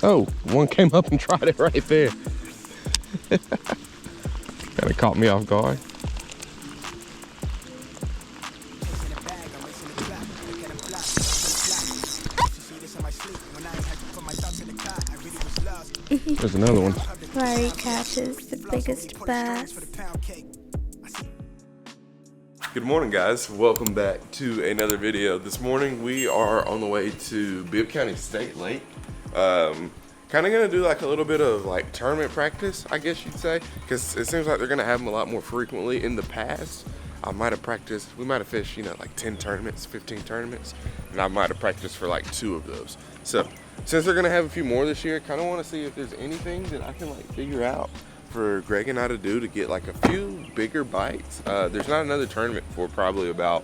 Oh, one came up and tried it right there. Kind of caught me off guard. There's another one. Larry catches the biggest bass. Good morning, guys. Welcome back to another video. This morning we are on the way to Bibb County State Lake. Kind of gonna do like a little bit of like tournament practice, I guess you'd say, because it seems like they're gonna have them a lot more frequently. In the past, we might have fished, you know, like 10 tournaments, 15 tournaments, and I might have practiced for like 2 of those. So since they're gonna have a few more this year, kind of want to see if there's anything that I can like figure out for Greg and I to do to get like a few bigger bites. There's not another tournament for probably about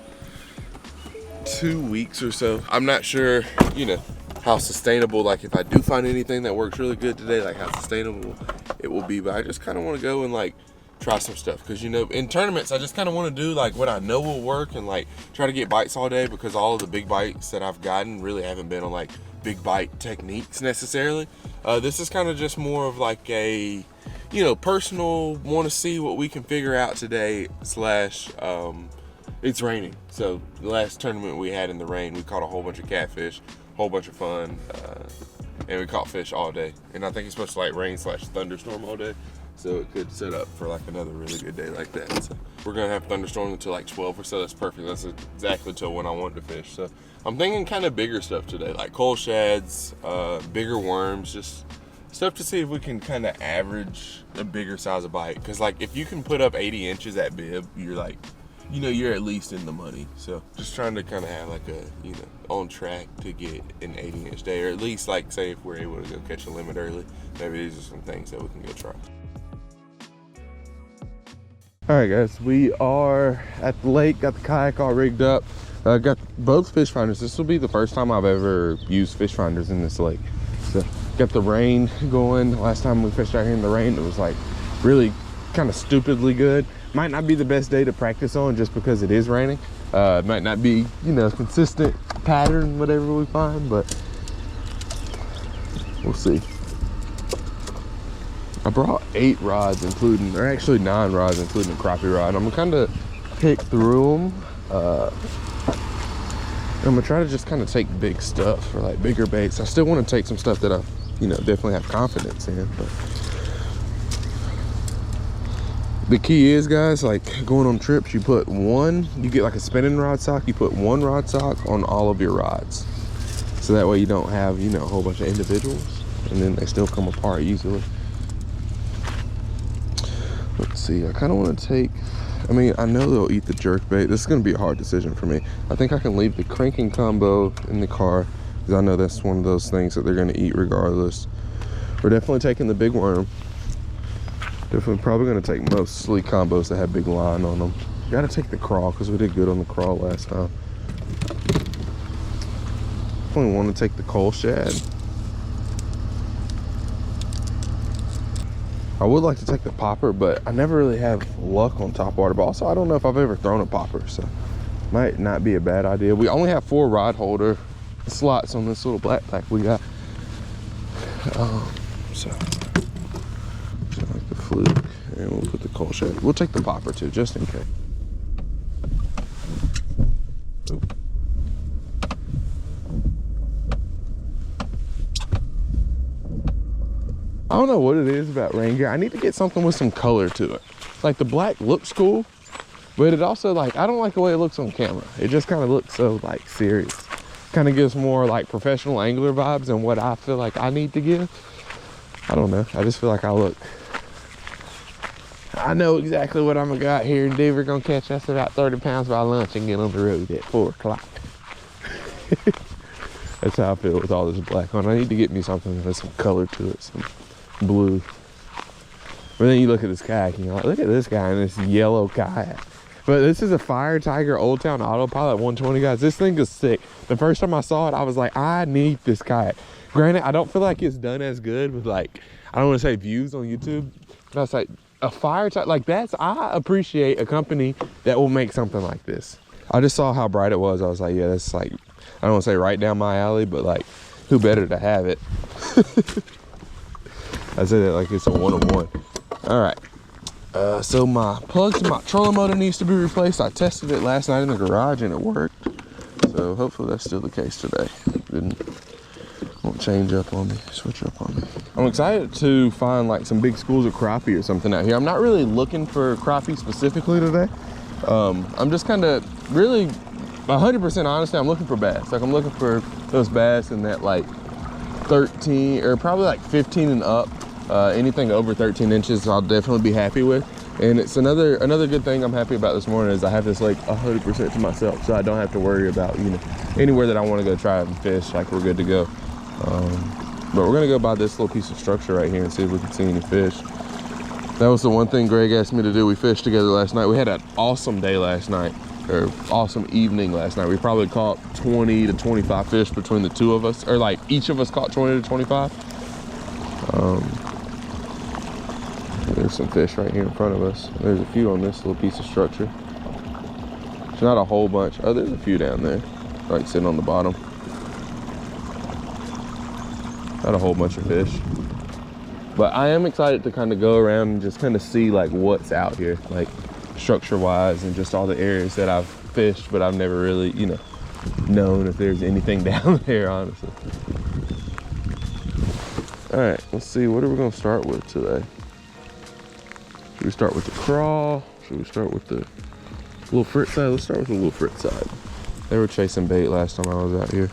2 weeks or so. I'm not sure, you know, how sustainable, like if I do find anything that works really good today, like how sustainable it will be. But I just kind of want to go and like try some stuff, because you know, in tournaments I just kind of want to do like what I know will work and like try to get bites all day, because all of the big bites that I've gotten really haven't been on like big bite techniques necessarily. This is kind of just more of like a, you know, personal, want to see what we can figure out today, slash it's raining. So the last tournament we had in the rain, we caught a whole bunch of catfish, whole bunch of fun, and we caught fish all day. And I think it's supposed to like rain slash thunderstorm all day, so it could set up for like another really good day like that. So we're gonna have thunderstorm until like 12 or so. That's perfect. That's exactly till when I want to fish. So I'm thinking kind of bigger stuff today, like coal shads, bigger worms, just stuff to see if we can kind of average a bigger size of bite. Because like if you can put up 80 inches at Bibb, you're like, you know, you're at least in the money. So just trying to kind of have like a, you know, on track to get an 80-inch day, or at least like say if we're able to go catch a limit early, maybe these are some things that we can go try. All right, guys, we are at the lake, got the kayak all rigged up. Got both fish finders. This will be the first time I've ever used fish finders in this lake. So got the rain going. Last time we fished out here in the rain, it was like really kind of stupidly good. Might not be the best day to practice on just because it is raining. It might not be, you know, consistent pattern, whatever we find, but we'll see. I brought 8 rods, including, or actually 9 rods, including a crappie rod. I'm gonna kind of pick through them. I'm gonna try to just kind of take big stuff for like bigger baits. I still want to take some stuff that I, you know, definitely have confidence in, but the key is, guys, like going on trips, you get like a spinning rod sock, you put 1 rod sock on all of your rods. So that way you don't have, you know, a whole bunch of individuals and then they still come apart easily. Let's see, I kind of want to take, I mean, I know they'll eat the jerk bait. This is going to be a hard decision for me. I think I can leave the cranking combo in the car, because I know that's one of those things that they're going to eat regardless. We're definitely taking the big worm. Definitely probably going to take mostly combos that have big line on them. Got to take the crawl, because we did good on the crawl last time. Definitely want to take the coal shad. I would like to take the popper, but I never really have luck on top water. But also, I don't know if I've ever thrown a popper, so might not be a bad idea. We only have 4 rod holder slots on this little black pack we got. So like the fluke, and we'll put the coal shad. We'll take the popper too, just in case. Oop. I don't know what it is about rain gear. I need to get something with some color to it. Like the black looks cool, but it also, like, I don't like the way it looks on camera. It just kind of looks so like serious. Kind of gives more like professional angler vibes than what I feel like I need to give. I don't know. I just feel like I know exactly what I'm gonna go out here and do. We're gonna catch us about 30 pounds by lunch and get on the road at 4 o'clock. That's how I feel with all this black on. I need to get me something with some color to it, some blue. But then you look at this kayak and you're like, look at this guy in this yellow kayak. But this is a Fire Tiger Old Town Autopilot 120, guys. This thing is sick. The first time I saw it, I was like, I need this kayak. Granted, I don't feel like it's done as good with, like, I don't want to say views on YouTube, but I was like, a Fire Tiger, like, I appreciate a company that will make something like this. I just saw how bright it was. I was like, yeah, that's like, I don't want to say right down my alley, but like, who better to have it? I say that like it's a one-on-one. All right. So my plugs to my trolling motor needs to be replaced. I tested it last night in the garage and it worked. So hopefully that's still the case today. Won't change up on me, switch up on me. I'm excited to find like some big schools of crappie or something out here. I'm not really looking for crappie specifically today. I'm just kind of really 100% honestly, I'm looking for bass. Like I'm looking for those bass in that like 13 or probably like 15 and up. Anything over 13 inches I'll definitely be happy with. And it's another good thing I'm happy about this morning is I have this lake 100% to myself, so I don't have to worry about, you know, anywhere that I want to go try and fish. Like we're good to go. But we're gonna go by this little piece of structure right here and see if we can see any fish. That was the one thing Greg asked me to do. We fished together last night. We had an awesome day last night, or awesome evening last night. We probably caught 20 to 25 fish between the two of us, or like each of us caught 20 to 25. There's some fish right here in front of us. There's a few on this little piece of structure. There's not a whole bunch. Oh, there's a few down there, like sitting on the bottom. Not a whole bunch of fish. But I am excited to kind of go around and just kind of see like what's out here, like structure wise and just all the areas that I've fished, but I've never really, you know, known if there's anything down there, honestly. All right, let's see, what are we gonna start with today? Should we start with the crawl? Should we start with the little frit side? Let's start with the little frit side. They were chasing bait last time I was out here.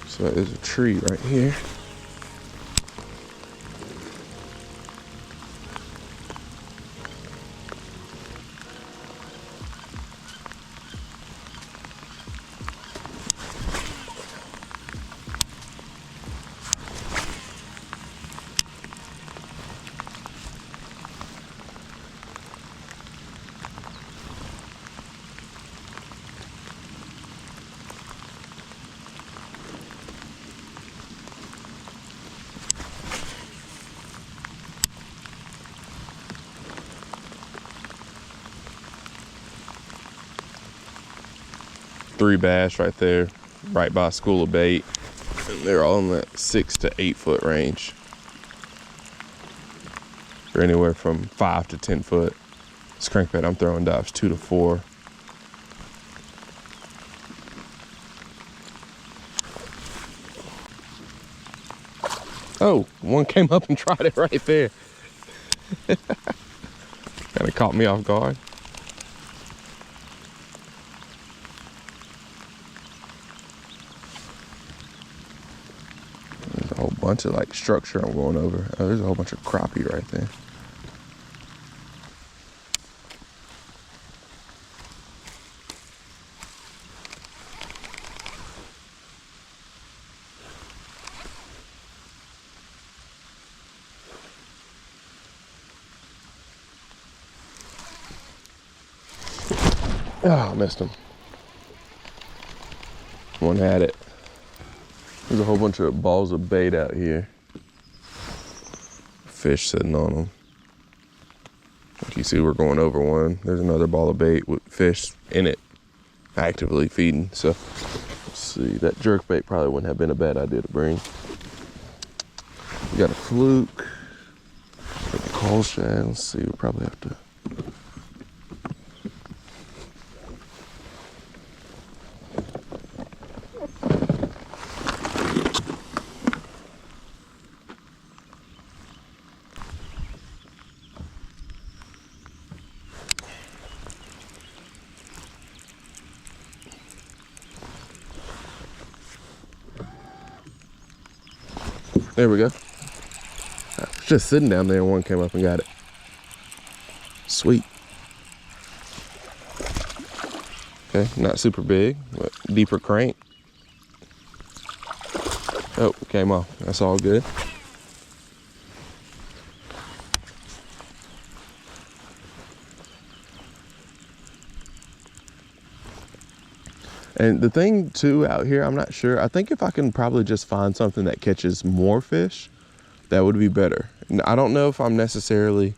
So there's a tree right here. Three bass right there, right by a school of bait. And they're all in that 6 to 8 foot range. Or anywhere from 5 to 10 foot. This crankbait I'm throwing dives 2 to 4. Oh, one came up and tried it right there. Kind of caught me off guard. Bunch of like structure I'm going over. Oh, there's a whole bunch of crappie right there. Oh, I missed him. One had it. There's a whole bunch of balls of bait out here. Fish sitting on them. Like you see, we're going over one. There's another ball of bait with fish in it, actively feeding. So, let's see. That jerk bait probably wouldn't have been a bad idea to bring. We got a fluke. Got a call shad. Let's see. We'll probably have to. There we go. I was just sitting down there and one came up and got it. Sweet. Okay, not super big, but deeper crank. Oh, came off. That's all good. And the thing too out here, I'm not sure. I think if I can probably just find something that catches more fish, That would be better. I don't know if I'm necessarily,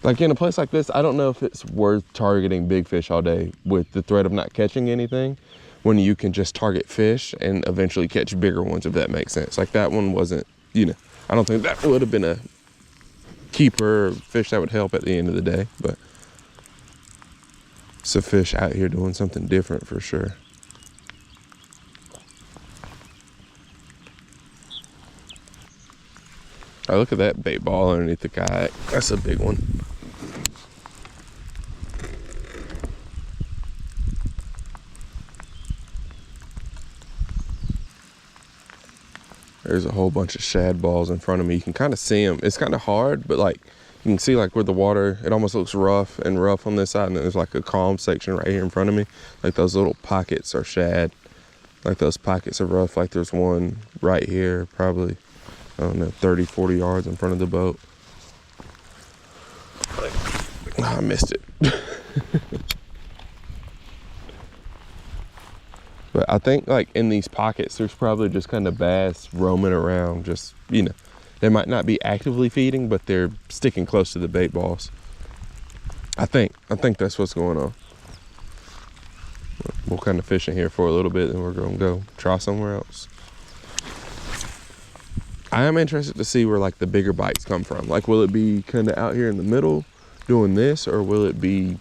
like in a place like this, I don't know if it's worth targeting big fish all day with the threat of not catching anything, when you can just target fish and eventually catch bigger ones, if that makes sense. Like that one wasn't, you know, I don't think that would have been a keeper or fish that would help at the end of the day, but it's a fish out here doing something different for sure. Oh, look at that bait ball underneath the kayak. That's a big one. There's a whole bunch of shad balls in front of me. You can kind of see them. It's kind of hard, but like you can see like where the water, it almost looks rough on this side, and then there's like a calm section right here in front of me. Like those little pockets are shad. Like those pockets are rough. Like there's one right here, probably, I don't know, 30, 40 yards in front of the boat. I missed it. But I think like in these pockets, there's probably just kind of bass roaming around, just, you know, they might not be actively feeding, but they're sticking close to the bait balls. I think that's what's going on. We'll kind of fish in here for a little bit, and we're gonna go try somewhere else. I am interested to see where like the bigger bites come from. Like, will it be kind of out here in the middle doing this, or will it be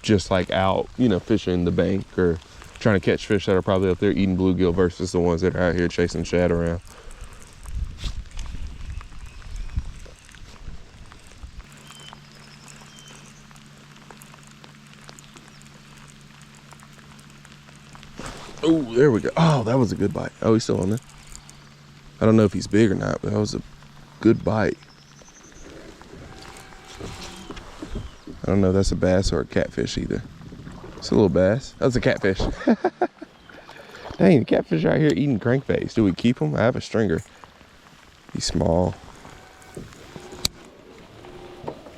just like out, you know, fishing the bank or trying to catch fish that are probably up there eating bluegill versus the ones that are out here chasing shad around? Oh, there we go. Oh, that was a good bite. Oh, he's still on there. I don't know if he's big or not, but that was a good bite. I don't know if that's a bass or a catfish either. It's a little bass. That's a catfish. Dang, the catfish out here eating crankbaits. Do we keep them? I have a stringer. He's small.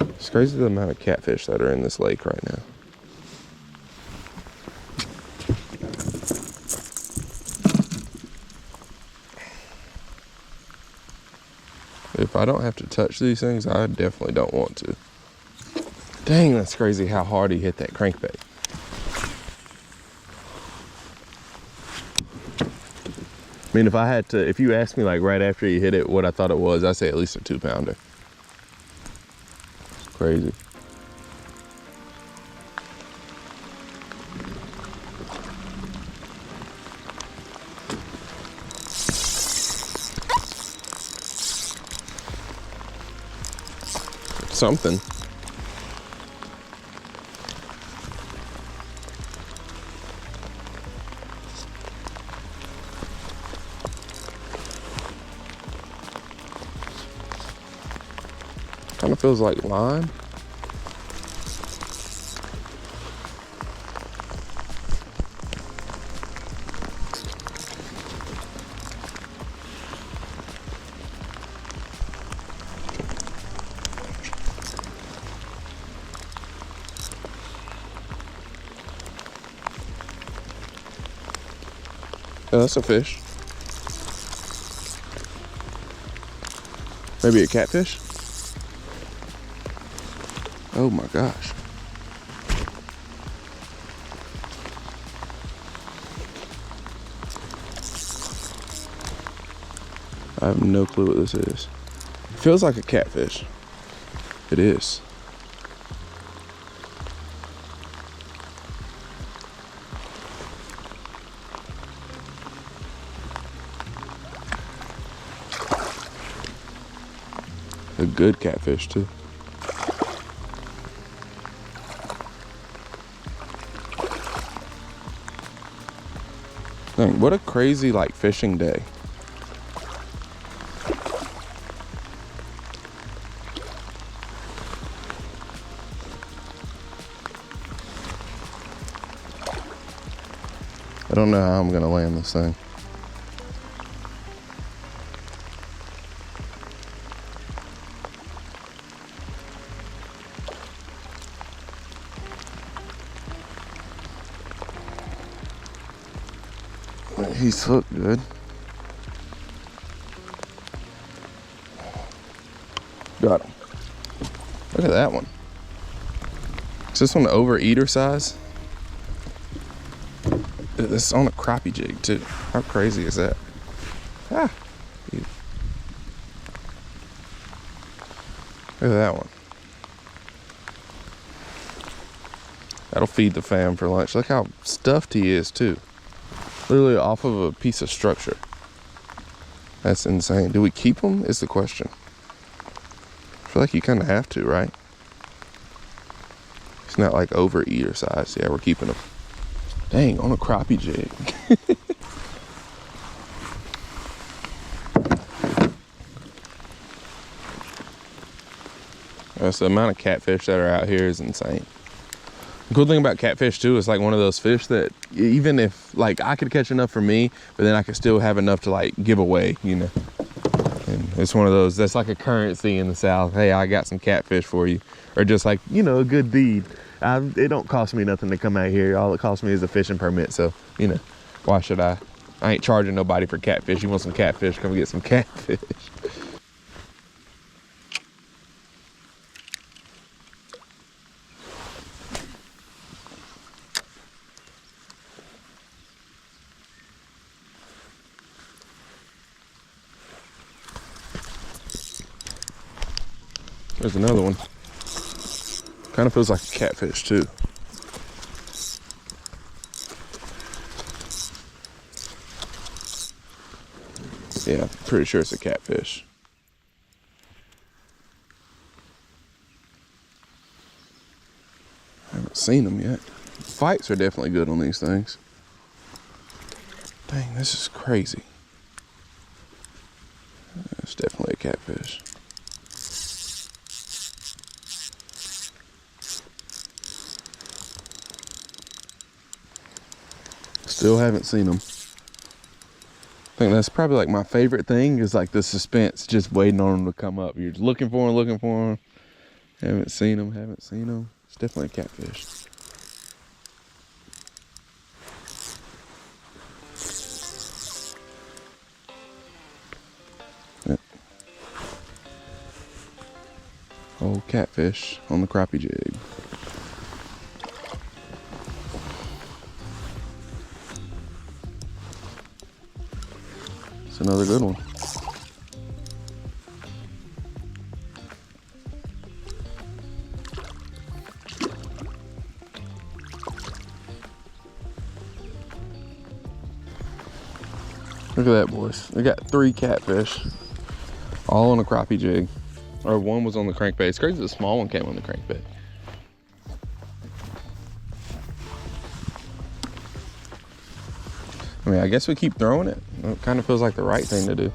It's crazy the amount of catfish that are in this lake right now. If I don't have to touch these things, I definitely don't want to. Dang, that's crazy how hard he hit that crankbait. I mean, if you asked me like right after he hit it what I thought it was, I'd say at least a 2-pounder. Crazy. Something. Kind of feels like lime. Oh, that's a fish. Maybe a catfish? Oh my gosh. I have no clue what this is. It feels like a catfish. It is. A good catfish too. Dang, what a crazy like fishing day. I don't know how I'm gonna land this thing. He's hooked good. Got him. Look at that one. Is this one the overeater size? This is on a crappie jig too. How crazy is that? Ah. Look at that one. That'll feed the fam for lunch. Look how stuffed he is too. Literally off of a piece of structure. That's insane. Do we keep him is the question. I feel like you kind of have to, right? He's not like overeater size. Yeah, we're keeping him. Dang, on a crappie jig. So the amount of catfish that are out here is insane. The cool thing about catfish too is like one of those fish that even if like I could catch enough for me, but then I could still have enough to like give away, you know. And it's one of those that's like a currency in the South. Hey, I got some catfish for you, or just like, you know, a good deed. It don't cost me nothing to come out here. All it costs me is a fishing permit. So, you know, why should I? I ain't charging nobody for catfish. You want some catfish? Come get some catfish. There's another one. Kind of feels like a catfish too. Yeah, I'm pretty sure it's a catfish. I haven't seen them yet. Fights are definitely good on these things. Dang, this is crazy. It's definitely a catfish. Still haven't seen them. I think that's probably like my favorite thing is like the suspense, just waiting on them to come up. You're just looking for them. Haven't seen them. It's definitely a catfish. Yep. Old catfish on the crappie jig. It's another good one. Look at that, boys. We got 3 catfish, all on a crappie jig. Or one was on the crankbait. It's crazy the small one came on the crankbait. I mean, I guess we keep throwing it. It kind of feels like the right thing to do.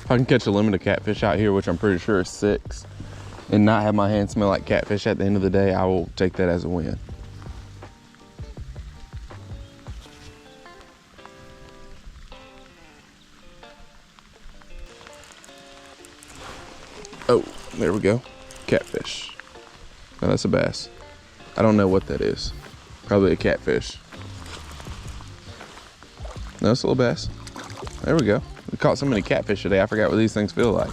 If I can catch a limit of catfish out here, which I'm pretty sure is 6, and not have my hand smell like catfish at the end of the day, I will take that as a win. Oh, there we go. Catfish. Now that's a bass. I don't know what that is. Probably a catfish. No, it's a little bass. There we go. We caught so many catfish today, I forgot what these things feel like.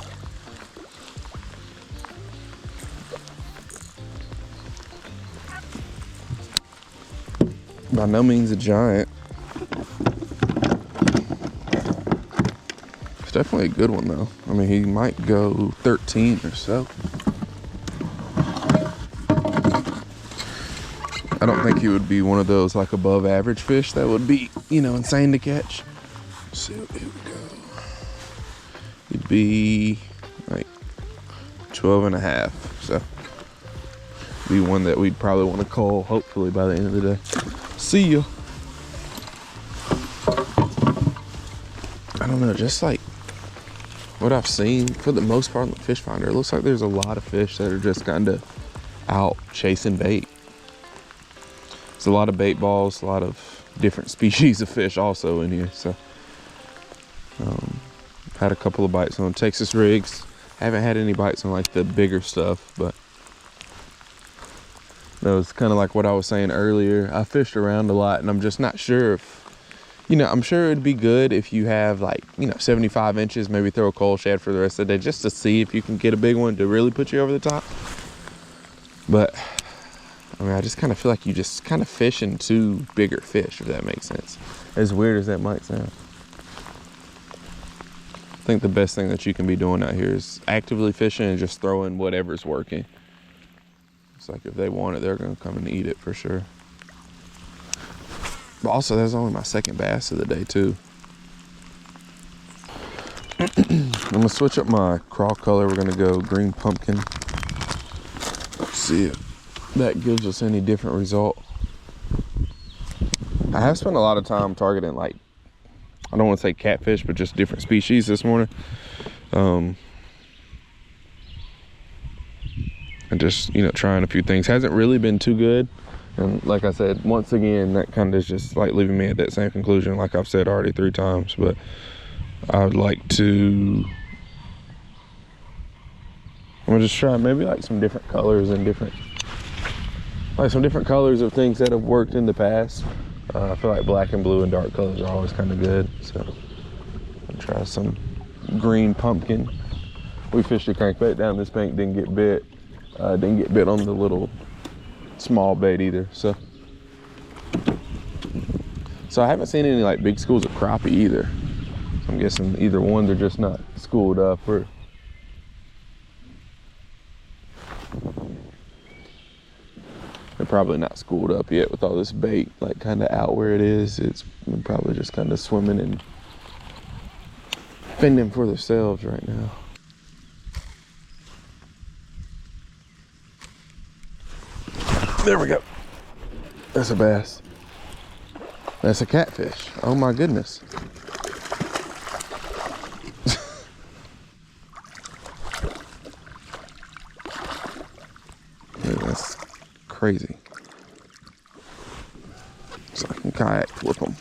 By no means a giant. It's definitely a good one though. I mean, he might go 13 or so. I don't think he would be one of those like above average fish that would be, you know, insane to catch. So here we go. He'd be like 12 and a half. So be one that we'd probably want to call hopefully by the end of the day. See ya. I don't know, just like what I've seen for the most part on the fish finder, it looks like there's a lot of fish that are just kind of out chasing bait. There's a lot of bait balls, a lot of different species of fish also in here. So had a couple of bites on Texas rigs. Haven't had any bites on like the bigger stuff, but That was kind of like what I was saying earlier. I fished around a lot and I'm just not sure if, you know, I'm sure it'd be good if you have like, you know, 75 inches, maybe throw a coal shad for the rest of the day just to see if you can get a big one to really put you over the top. But I mean, I just kind of feel like you just kind of fishing two bigger fish, if that makes sense. As weird as that might sound. I think the best thing that you can be doing out here is actively fishing and just throwing whatever's working. It's like if they want it, they're gonna come and eat it for sure. But also, that's only my second bass of the day too. I'm gonna switch up my crawl color. We're gonna go green pumpkin. Let's see if that gives us any different result. I have spent a lot of time targeting, like, I don't want to say catfish, but just different species this morning. And just, you know, trying a few things. Hasn't really been too good. And like I said, once again, that kind of is just like leaving me at that same conclusion, like I've said already 3 times. But I would like to, I'm gonna just try maybe like some different colors and some different colors of things that have worked in the past. I feel like black and blue and dark colors are always kind of good. So I'll try some green pumpkin. We fished a crankbait down this bank, didn't get bit. Didn't get bit on the little small bait either. So I haven't seen any like big schools of crappie either. So I'm guessing either one, they're just not schooled up, or they're probably not schooled up yet with all this bait like kind of out where it is. It's probably just kind of swimming and fending for themselves right now. There we go. That's a bass. That's a catfish. Oh my goodness. That's crazy. So I can kayak flip them.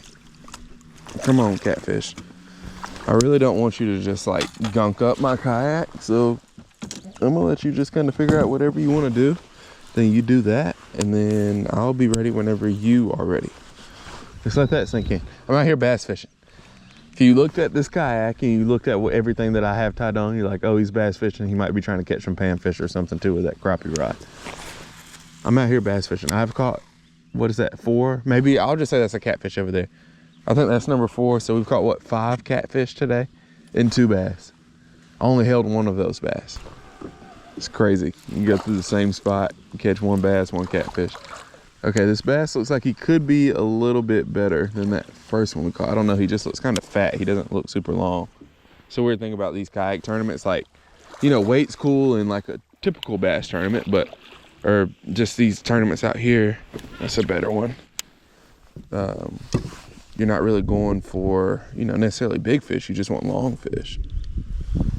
Come on, catfish. I really don't want you to just like gunk up my kayak, so I'm gonna let you just kind of figure out whatever you want to do. Then you do that, and then I'll be ready whenever you are ready. Just let that sink in. I'm out here bass fishing. If you looked at this kayak and you looked at everything that I have tied on, you're like, oh, he's bass fishing. He might be trying to catch some panfish or something too with that crappie rod. I'm out here bass fishing. I've caught, what is that, 4? Maybe I'll just say that's a catfish over there. I think that's number 4. So we've caught, what, 5 catfish today and 2 bass. I only held 1 of those bass. It's crazy. You can go through the same spot and catch 1 bass, 1 catfish. Okay, this bass looks like he could be a little bit better than that first one we caught. I don't know, he just looks kind of fat. He doesn't look super long. It's a weird thing about these kayak tournaments, like, you know, weight's cool in like a typical bass tournament, but, or just these tournaments out here, that's a better one. You're not really going for, you know, necessarily big fish, you just want long fish.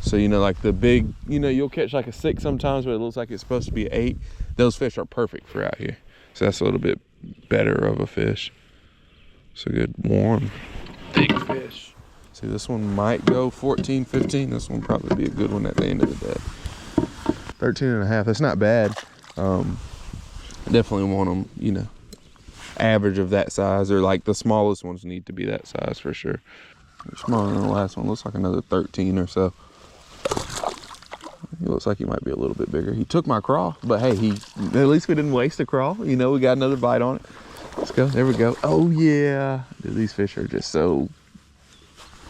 So, you know, like the big, you know, you'll catch like a 6 sometimes, but it looks like it's supposed to be an 8. Those fish are perfect for out here. So that's a little bit better of a fish. It's a good warm, big fish. See, this one might go 14, 15. This one probably be a good one at the end of the day. 13 and a half, that's not bad. Definitely want them, you know, average of that size, or like the smallest ones need to be that size for sure. Smaller than the last one, looks like another 13 or so. He looks like he might be a little bit bigger. He took my crawl, but hey, at least we didn't waste a crawl. You know, we got another bite on it. Let's go, there we go. Oh yeah, dude, these fish are just so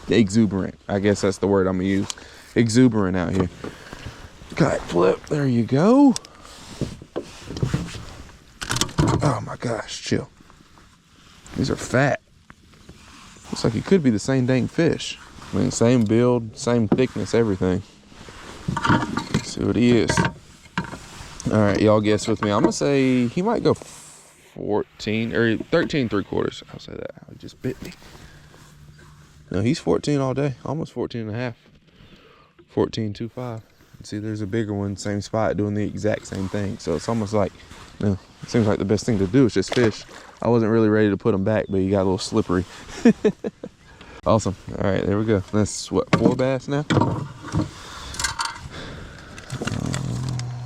exuberant. I guess that's the word I'm gonna use. Exuberant out here. Kayak flip, there you go. Oh my gosh, chill. These are fat. Looks like it could be the same dang fish. I mean, same build, same thickness, everything. Let's see what he is. All right, y'all guess with me. I'm gonna say he might go 14 or 13 3/4. I'll say that. He just bit me. No, he's 14 all day. Almost 14 and a half. 14.25. See, there's a bigger one, same spot, doing the exact same thing. So it's almost like, you know, it seems like the best thing to do is just fish. I wasn't really ready to put them back, but you got a little slippery. Awesome. All right, there we go. That's what, 4 bass now?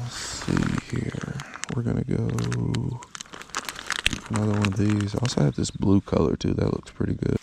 Let's see here. We're gonna go these. I also have this blue color too. That looks pretty good.